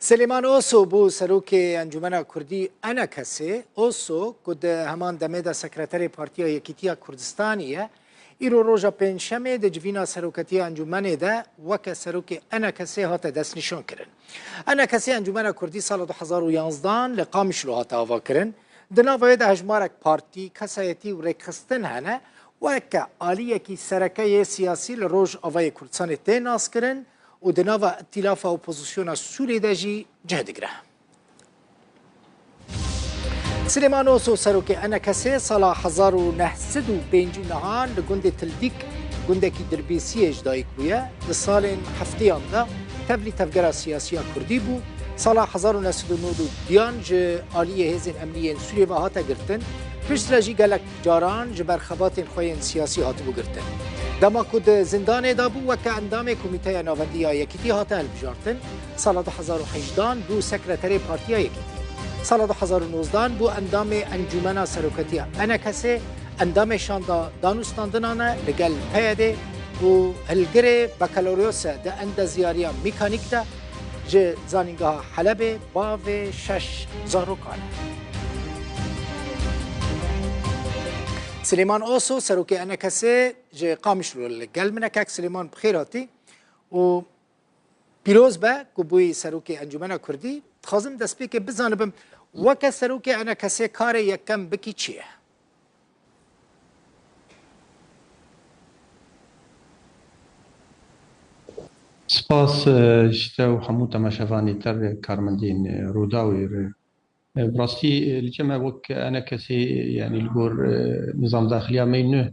سليمان اوسو بو سروکی انجمن کردی انا کسی اوسو کد همان دمه سکرتری پارتیا یکیتیا کردستانیه ایرو روژا پنجشنبه د جوینا سروکتی انجمن ده وک سروک انا کسی هات دست نشان کرن. انا کسی انجمن کردی سال 2011 لقامش رو هات آوا کرن. دناوی ده هجمارک پارتی کسایتی و رکستن هنه وک آلیه کی سرکه سیاسی لروج آوای کردستان تناس کرن و دناوا ائتلاف اپوزیسیون سوری دجی جهدگره. سليمان اوسو سروكي انا كسي صلا 1905 نهان لگند تلديك گندكي دربيسيه جدايك بويا لسالين هفتيان دا تبلي تفجرة سياسية كردي بو صلا 1909 ديان ج آلية هزين امنيين سوريا وهاتا گرتن پشت رجي گلک جاران جبر خباتين خوين سياسي هاتو بو گرتن دما کد زندان دابو و که اندام کمیته ناوندی یکیتی هاته البجارتن سال 2018 بو سکرتری پارتیا یکیتی سال 2019 بو اندام انجمن سروکتی انا کسی اندام شاندا دانوستاندنانه لگل پیاده بو هلگره بکالوریوس ده اند زیاریا میکانیک ده جه زانینگاه حلب باو شش زاروکانه. سليمان اوسو سروكي انا كسي جي قامش القل منك سليمان بخيراتي و بيروز با كبوي سروكي انجمن كردي تخازم دسبيك بزانبم وك سروكي انا كسي كاري يكم بكي تشيه سپاس شتاو حموتا مشافاني تر كارمندين روداوي براستی لجمع وك أنا كسي يعني الجور نظام داخلي عمينه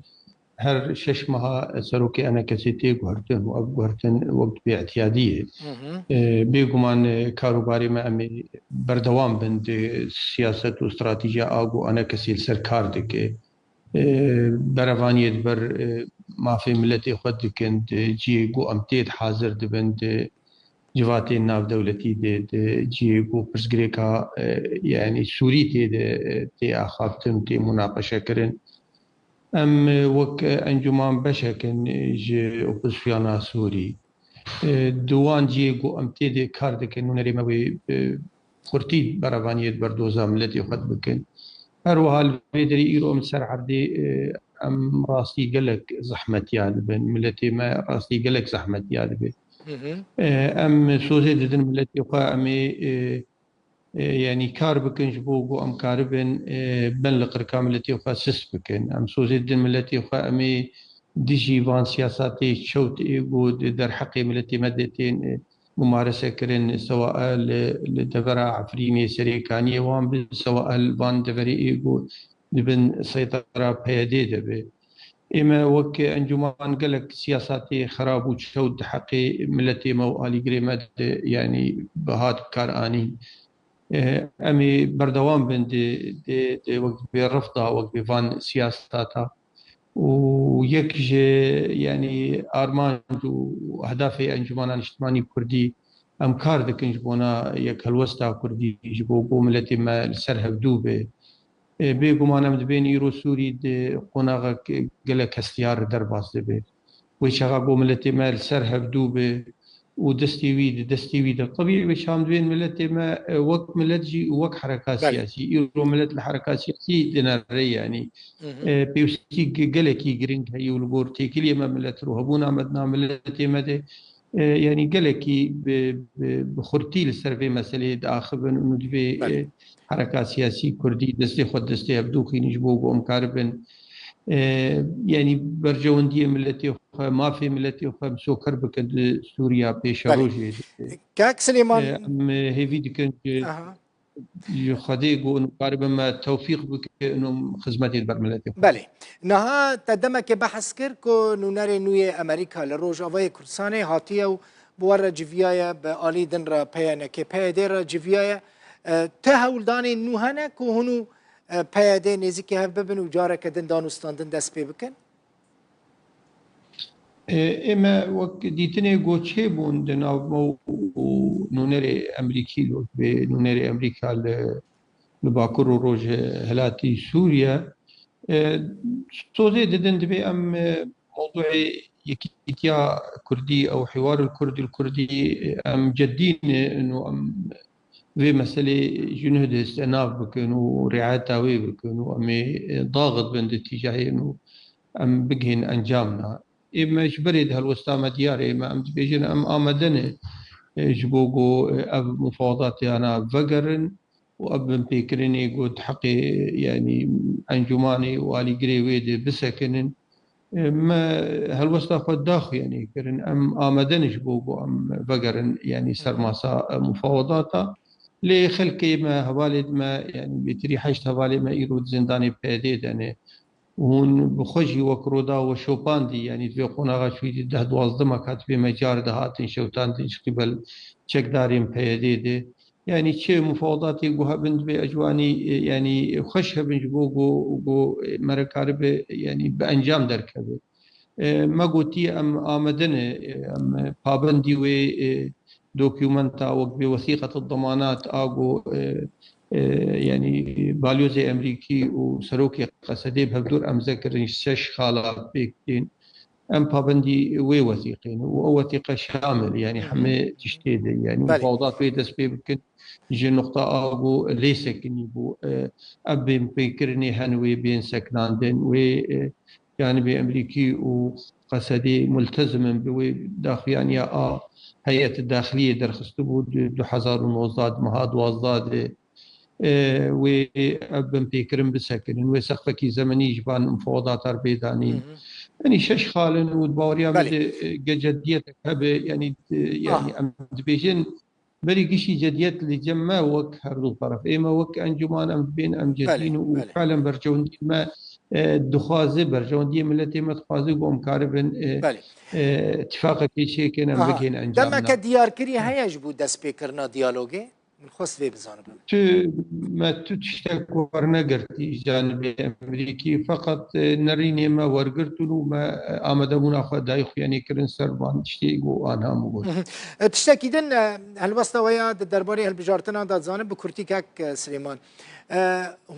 هر شش ماه سروكي أنا كسي تيجوهرتن وأبجوهرتن وقت باعتيادية بيجومان كاروباري ما أمي بردوام بند سياسة واستراتيجية أجو أنا كسي السركار دك برفانية بر ما في ملتي خد كنت جي جو أمتيد حاضر دبند جواتي ناف دولتي دي جيبو برزغريكا يعني سوري تي اخافتن تي مناقشه كرن ام وك انجمان بشكن جي اوبوزيسيون سوري دوان جيغو ام تي دي كاردك انه نري ما خورتي برافانيت بردوزا ملتي خد بكن اروها الفيدري ايرو من سر عبدي ام راسي قلك زحمه يالبن ملتي ما راسي قلك زحمه يالبن ام سوزي ددن ملتي وقا امي يعني كار بكن جبوغو ام كاربن بن لقركا ملتي وقا سس بكن ام سوزي ددن ملتي وقا امي ديجي فان سياساتي شوت ايغو در حقي ملتي مدتين ممارسة كرن سواء لدفرا عفريني سريكانية وان سواء الفان دفري ايغو لبن سيطرة بيادي دبي إما وك أنجمان قالك سياساتي خراب وشود حقي ملتي مو آلي قريمات يعني بهاد كاراني أمي بردوام بن دي وقت بالرفضة وقت بفان سياساتها ويكج يعني أرمان وأهدافي أنجمان اجتماعي كردي أم كاردك أنجبونا يك هلوستا كردي جبو ملتي ما السرها بدوبه بيجومان أمد بين يرو سوري د قناغ قلك استيار درباس دبي ويشغا ملتي مال سرها بدوبه ودستي ويد طبيعي وشام بين ملتي ما وقت ملتجي وقت حركات سياسية يرو ملت الحركات السياسية دينارية يعني بيوسي قلكي جرينج هي والبورتي كل ما ملت روهبونا مدنا ملتي مدى يعني قالكي بخورتي للسرفي مسألة آخبن إنه دبي حركات سياسية كردي دستي خد دستي أبدوخي نجبوه ومكاربن يعني برجوندية ملتي ما في ملتي مسو كربك سوريا بيشاروجي كاك سليمان هي فيدي كنت يخديقوا إنه قاربا ما توفيق بك إنه خدمتي البرملتي بله نها تدمك بحث كركو نوناري نوي أمريكا لروج أوي كرساني هاتيو بورا جيفيايا بآلي دنرا بيانا كي بياديرا جيفيايا تهول داني نوهانا كو هنو بيادي نيزيكي هف ببن وجارة كدن دانوستاندن دست بي بكن اما وقت ديتني غوتشي بون دنا مو نونري امريكي لو نونري امريكا لباكر روج هلاتي سوريا سوزي ددن دبي ام موضوع يكيتيا كردي أو حوار الكردي أم جدين إنه أم في مسألة جنود استئناف بكن ورعاية تاوي بكن وأمي ضاغط بند اتجاهي إنه أم بجهن أنجامنا إما جبريد هالوسطى دياري إما أم بيجن أم آمدني جبوجو أب مفاوضاتي أنا فقرن وأب بيكرني قد حقي يعني أنجماني والي قريويدي بسكنن ما هالوسطى خد داخل يعني كرن أم آمدن جبوجو أم فقرن يعني سرماسا مفاوضاتا لخلقي ما هوالد ما يعني بتري حشت هوالي ما يرود زنداني بيديد يعني هون بخوجي وكرودا وشوباندي يعني في قناغا شويدي ده دوازدما كات في مجار دهاتن شوتان دي قبل تشك دارين بيديد يعني تشي مفاوضاتي قوها بند بأجواني يعني خشها بنجبو قو مركارب يعني بأنجام دركبه ما قلتي أم آمدن أم بابندي و دوكيومنتا وقت بوثيقة الضمانات آقو يعني باليوزي أمريكي وسروكي قصدي بهدور أم ذكر شش خالة بيكتين أم بابندي وثيقين ووثيقة شامل يعني حمي تشتيد يعني بله مفاوضات بيدس بيمكن يجي نقطة آقو ليس كني بو أبي بيكرني هنوي بين سكناندن و يعني بأمريكي وقصدي ملتزم بداخل يعني هيئة الداخلية درخستو بود 2019 مهاد وازداد وأبن بيكرم بسكن وسقفكي زمني جبان مفاوضات أربيدانين يعني شش خالن ودبوريا بله جديتك هبه يعني أم دبيجن بري قشي جديت اللي جمع وك هردو الطرف إما وك أنجمان أم بين أم بله جدين بله وفعلا برجون ما دخوازي برجون دي ملتي ما تخوازي قوم كاربن بله اتفاقك شيء كنا بكين دمك أنجامنا ديار كري هيا جبو دست بيكرنا ديالوجي من خص في بزانب تو ما تشتك ورنقرتي جانب أمريكي فقط نريني ما ورقرتلو ما آمدمون أخوة دايخ يعني كرن سربان تشتيقو أنا مقول تشتكيدن هالوسطى ويا درباري هالبجارتنا دا زانب بكرتي كاك سليمان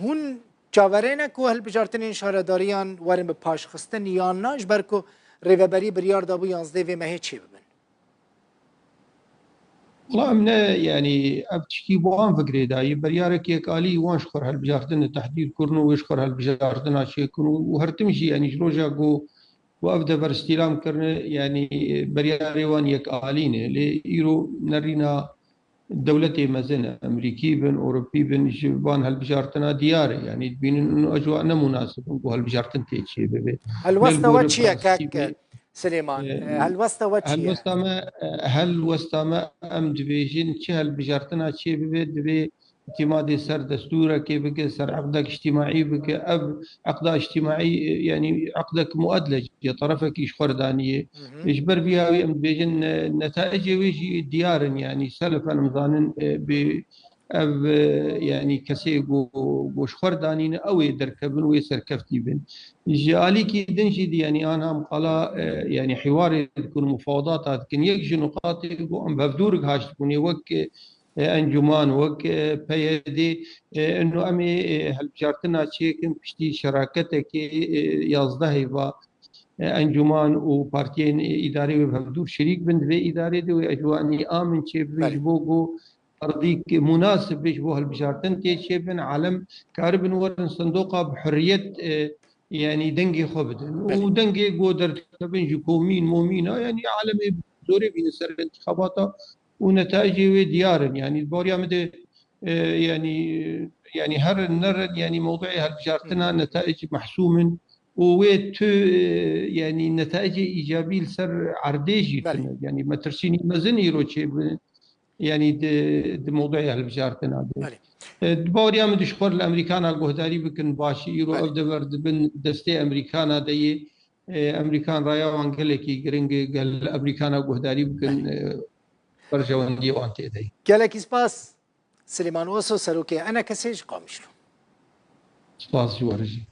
هون چاورينك و هالبجارتنين شهرداريان ورن بپاش خستن يان ناش بركو ريفبري بريار دابو 11 في ما هيك شي ببن والله من يعني أبتشكي بوان فكري داي بريارك يكالي وان شخر هالبجاردن التحديد كرنو ويشخر هالبجاردن عشي كرنو وهرتمشي يعني جلوجا قو وأبدأ برستيلام كرن يعني برياري وان يكالين ليرو نرينا دولتي مزنة أمريكي بن أوروبي بن جبان هالبجارتنا دياري يعني بين إنه أجواءنا مناسبة وهالبجارتن تيجي ببي هالوسطى نلقور واتشيا فرنسي كاك سليمان هالوسطى واتشيا هل وستما ام دبيجين چه هل بجارتنا چه ببي اعتمادي سر دستورة كي بك سر عقدك اجتماعي بك اب عقد اجتماعي يعني عقدك مؤدلج يا طرفك يشخر دانية اجبر بها ام دبيجين نتائج ويجي ديار يعني سلفا مظانن ب أب يعني كسي جو خردانين أو يدركبن ويسركفتي بن جالي كي دنجي دي يعني أنا مقالة يعني حوار تكون مفاوضات لكن يكجي نقاط أم بفدورك هاش تكون وك أنجمان وك بيدي إنه أمي هالبجارتنا شيء بشتي شراكتك يازده و أنجمان وبارتيين إداري وبفدور شريك بند في إداري دي وأجواني آمن شيء بيجبوكو أرضيك مناسب بيشبه البشارتن تيشي بن عالم كاربن ورن صندوقة بحرية يعني دنجي خبدن ودنجي قدر تبن جكومين مومينا يعني عالم زوري بين سر الانتخابات ونتائجه ديار يعني البوريا مدى يعني هر النر يعني موضوعي هالبشارتنا نتائج محسوم وويت يعني نتائج إيجابية لسر عرديجي يعني ما ترسيني مزني روتشي يعني دي موضوعي هالبشارتنا دبوريا من دشخور الامريكان الجهداري بكن باشي يرو افدبر بن دستي امريكان دي امريكان رايا وانجليكي جرينج قال امريكان الجهداري بكن برجوان دي وانتي دي قالك سباس سليمان وصو سروكي انا كسيج قامشلو سباس جوارجي